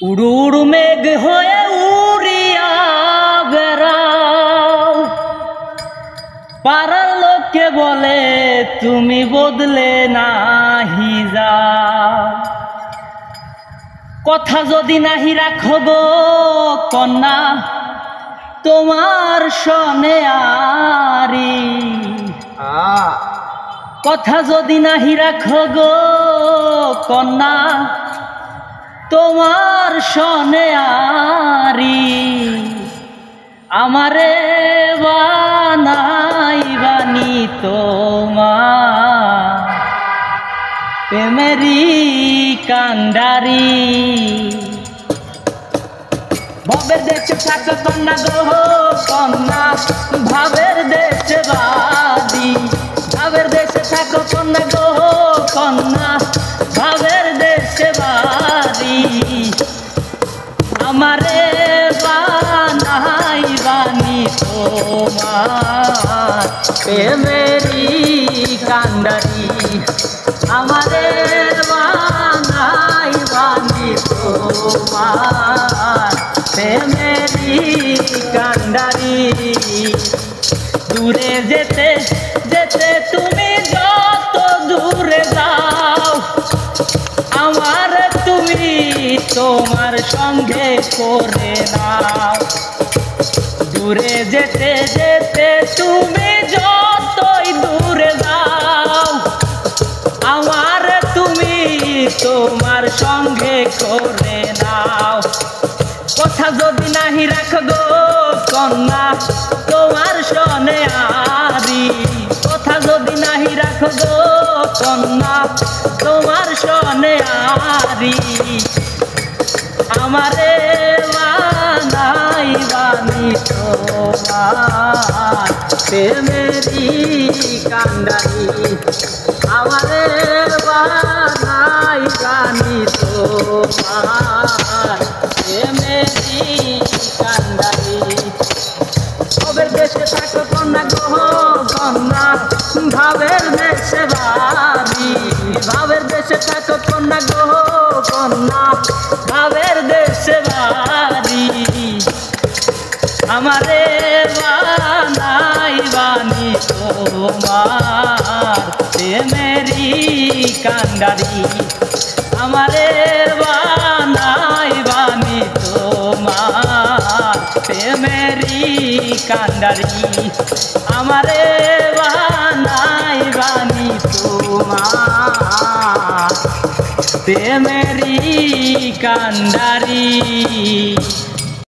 উড়ু উড়ু মেঘ হয়ে উড়িয়া বেড়াও, পাড়ার লোককে বলে তুমি বদলে নাহি যাও। কথা যদি নাহি রাখো গো কন্যা, তোমার সনে আরি। কথা যদি নাহি রাখো গো কন্যা, তোমার সনে আরি। আমারে বানাইবানি তোমার প্রেমেরি কান্ডারি। ভবের দেশে থাকো কন্যা গো কন্যা, ভাবের দেশে বাদি। ভাবের দেশে থাকো কন্যা গো কন্যা, ভাবের দেশে বাদি। আমারে বানাইবানি তোমার প্রেমেরি কান্ডারি। আমারে বানাইবানি তোমার প্রেমেরি কান্ডারি। দূরে যেতে যেতে তুমি যত দূরে যাও, আমার তুমি তোমার সঙ্গে করে নাও। দূরে যেতে যেতে তুমি যতই দূরে যাও, আমার তুমি তোমার সঙ্গে করে নাও। কথা যদি নাহি রাখো গো কন্যা, তোমার সনে আরি। কথা যদি নাহি রাখো গো কন্যা, তোমার সনে আরি। আমারে বানাইবানি তোমার প্রেমেরি কান্ডারি। আমারে বানাইবানি তোমার প্রেমেরি কান্ডারি। ভবের দেশে থাকো কন্যা গো কন্যা, ভাবের দেশে বাড়ি। ভাবের দেশে থাকো কন্যা গো কন্যা, ভাবের দেশে বাড়ি। আমারে বানাইবানি তোমার প্রেমেরি কান্ডারি। আমারে বানাইবানি তোমার প্রেমেরি কান্ডারি। আমারে বানাইবানি তোমার প্রেমেরি কান্ডারি।